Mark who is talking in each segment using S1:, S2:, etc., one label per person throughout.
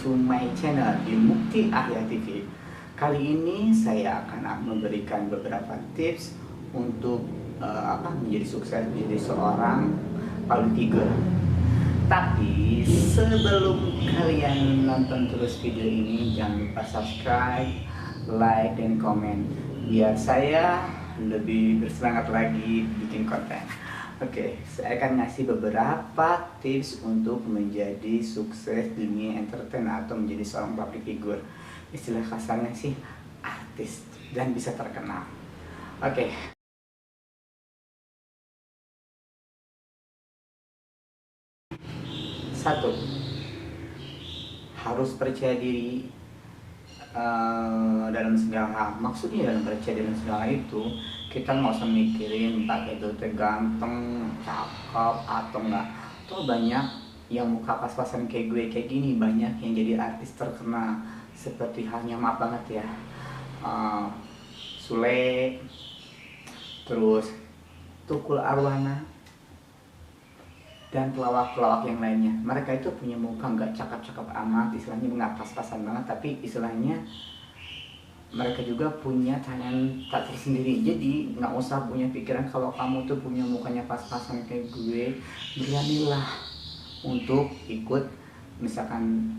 S1: to my channel di Mukti Arya TV. Kali ini saya akan memberikan beberapa tips untuk menjadi sukses menjadi seorang public figure. Tapi sebelum kalian nonton terus video ini, jangan lupa subscribe, like, dan komen biar saya lebih bersemangat lagi bikin konten. Oke, saya akan ngasih beberapa tips untuk menjadi sukses dunia entertain atau menjadi seorang public figure. Istilah kasarnya sih artis dan bisa terkenal. Oke. Satu, harus percaya diri dalam segala hal. Maksudnya dalam percaya diri dalam segala itu, kita nggak usah mikirin pakai itu ganteng, cakep atau enggak. Tuh banyak yang muka pas-pasan kayak gue kayak gini, banyak yang jadi artis terkenal. Seperti halnya, maaf banget ya, Sule, terus Tukul Arwana, dan pelawak-pelawak yang lainnya. Mereka itu punya muka nggak cakep-cakep amat, istilahnya nggak pas-pasan banget, tapi istilahnya mereka juga punya talent tak tersendiri. Jadi nggak usah punya pikiran kalau kamu tuh punya mukanya pas-pasan kayak gue. Beranilah untuk ikut, misalkan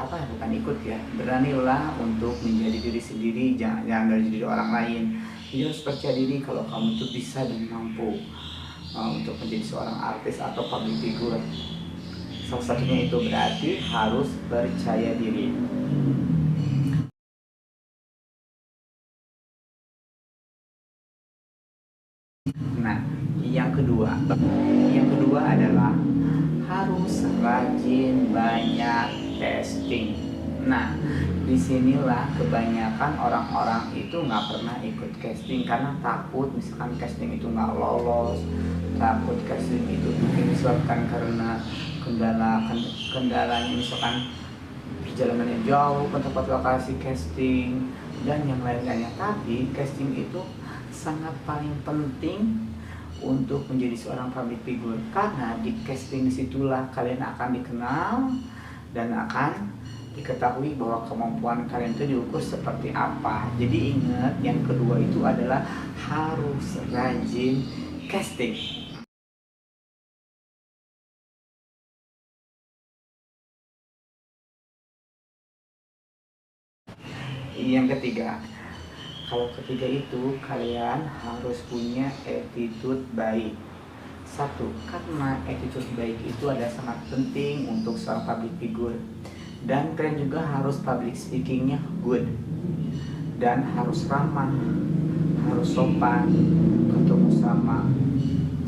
S1: bukan ikut ya, beranilah untuk menjadi diri sendiri, jangan dari diri orang lain. Jadi harus percaya diri kalau kamu tuh bisa dan mampu untuk menjadi seorang artis atau public figure. Salah satunya itu berarti harus percaya diri. Nah, yang kedua adalah harus rajin banyak casting. Nah, disinilah kebanyakan orang-orang itu nggak pernah ikut casting karena takut misalkan casting itu nggak lolos, takut casting itu mungkin disebabkan karena kendalanya misalkan perjalanannya jauh ke tempat lokasi casting dan yang lain-lainnya. Tapi casting itu sangat paling penting untuk menjadi seorang public figure, karena di casting disitulah kalian akan dikenal dan akan diketahui bahwa kemampuan kalian itu diukur seperti apa. Jadi ingat, yang kedua itu adalah harus rajin casting. Yang ketiga, kalau ketiga itu kalian harus punya attitude baik. Satu, karena attitude baik itu ada sangat penting untuk seorang public figure. Dan kalian juga harus public speakingnya good, dan harus ramah, harus sopan, ketemu sama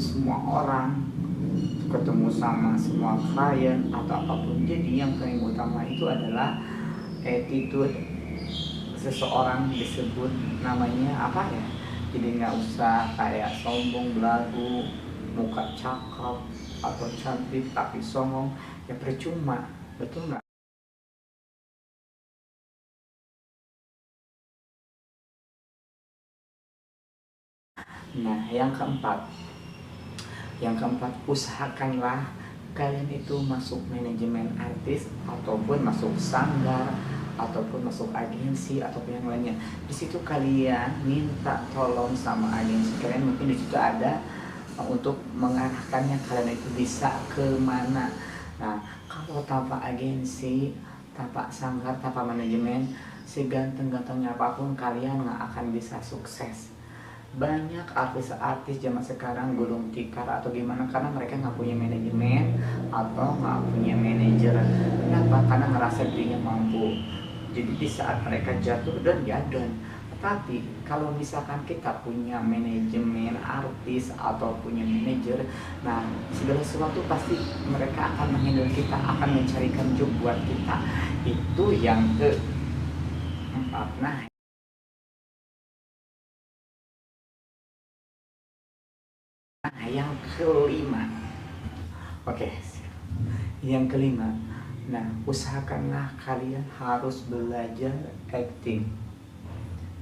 S1: semua orang, ketemu sama semua klien atau apapun. Jadi yang paling utama itu adalah attitude. Seseorang disebut namanya apa ya, jadi nggak usah kayak sombong, belagu, muka cakep atau cantik tapi songong, ya percuma, betul nggak? Nah, yang keempat, usahakanlah kalian itu masuk manajemen artis ataupun masuk sanggar ataupun masuk agensi ataupun yang lainnya. Di situ kalian minta tolong sama agensi kalian, mungkin di situ ada untuk mengarahkannya kalian itu bisa ke mana. Nah, kalau tanpa agensi, tanpa sanggar, tanpa manajemen, seganteng-gantengnya apapun kalian nggak akan bisa sukses. Banyak artis-artis zaman sekarang gulung tikar atau gimana karena mereka nggak punya manajemen atau nggak punya manajer. Kenapa? Karena ngerasa dirinya mampu. Jadi di saat mereka jatuh dan ya down. Tapi kalau misalkan kita punya manajemen artis atau punya manajer, nah segala sesuatu pasti mereka akan menghandle kita, akan mencarikan job buat kita. Itu yang keempat. Nah, yang kelima. Oke. Yang kelima. Nah, usahakanlah kalian harus belajar acting.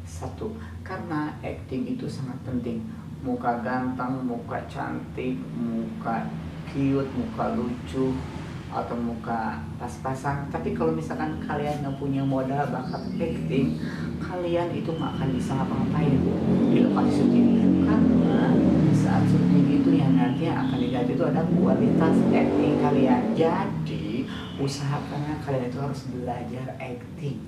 S1: Satu, karena acting itu sangat penting. Muka ganteng, muka cantik, muka cute, muka lucu, atau muka pas-pasan. Tapi kalau misalkan kalian nggak punya modal bakat acting, kalian itu nggak akan bisa ngapa-ngapain di lokasi syuting, karena di saat syuting itu yang nanti akan dilihat itu ada kualitas acting kalian. Jadi usahakan kalian itu harus belajar acting.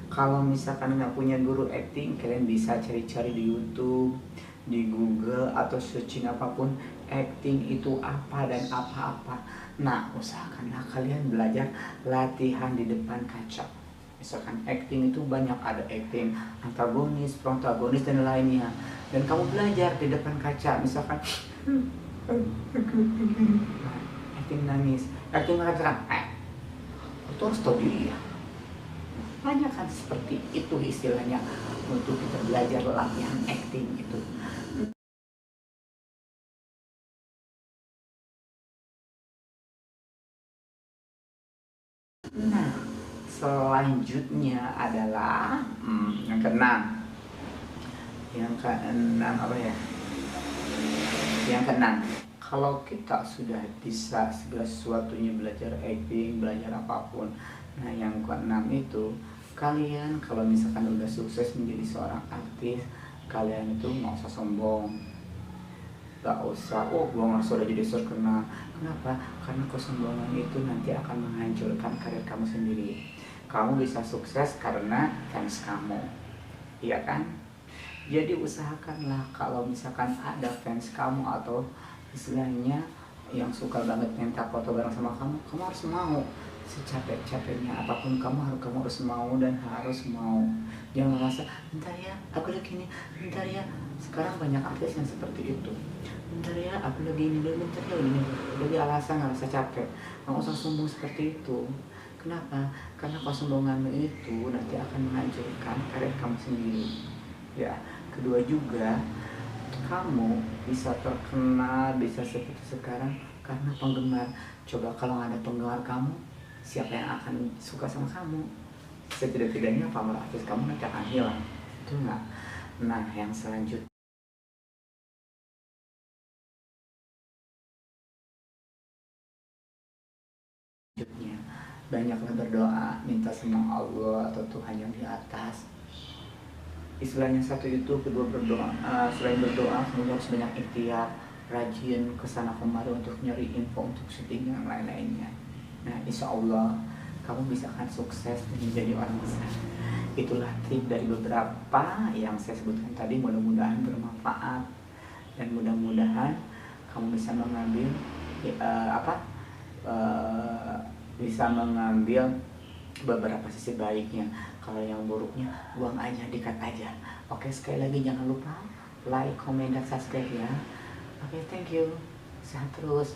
S1: Kalau misalkan nggak punya guru acting, kalian bisa cari-cari di YouTube, di Google, atau searching apapun acting itu apa dan apa-apa. Nah, usahakanlah kalian belajar latihan di depan kaca. Misalkan acting itu banyak, ada acting antagonis, protagonis, dan lainnya. Dan kamu belajar di depan kaca, misalkan acting nangis, acting mengatakan, itu harus tahu diri ya. Banyak kan seperti itu istilahnya untuk kita belajar latihan acting itu. Nah, selanjutnya adalah yang keenam. Yang keenam apa ya? Yang keenam, kalau kita sudah bisa segala sesuatunya, belajar acting, belajar apapun. Nah, yang keenam itu, kalian kalau misalkan udah sukses menjadi seorang artis, kalian itu nggak usah sombong, nggak usah gua nggak udah jadi terkenal. Kenapa? Karena kesombongan itu nanti akan menghancurkan karir kamu sendiri. Kamu bisa sukses karena fans kamu, iya kan? Jadi usahakanlah kalau misalkan ada fans kamu atau istilahnya yang suka banget minta foto bareng sama kamu, kamu harus mau. Secapek-capeknya apapun kamu harus mau dan harus mau. Jangan merasa, bentar ya, aku lagi ini, bentar ya. Sekarang banyak artis yang seperti itu. Bentar ya, aku lagi ini dulu, bentar ya, ini. Jadi alasan ngerasa capek. Kamu usah sombong seperti itu. Kenapa? Karena kesombonganmu itu nanti akan menghancurkan karir kamu sendiri. Ya, kedua juga, kamu bisa terkenal, bisa seperti sekarang karena penggemar. Coba kalau nggak ada penggemar kamu, siapa yang akan suka sama kamu? Setidak-tidaknya pamor artis kamu nanti akan hilang. Itu enggak. Nah, yang selanjutnya, banyaklah berdoa, minta sama Allah atau Tuhan yang di atas. Istilahnya satu itu, kedua berdoa. Selain berdoa, kamu harus banyak ikhtiar, rajin kesana kemari untuk nyari info untuk syuting yang lain-lainnya. Nah, insya Allah kamu bisa akan sukses dan menjadi orang besar. Itulah tip dari beberapa yang saya sebutkan tadi. Mudah-mudahan bermanfaat dan mudah-mudahan kamu bisa mengambil bisa mengambil beberapa sisi baiknya. Kalau yang buruknya buang aja, dikat aja. Oke, sekali lagi jangan lupa like, comment, dan subscribe ya. Oke, thank you. Sehat terus.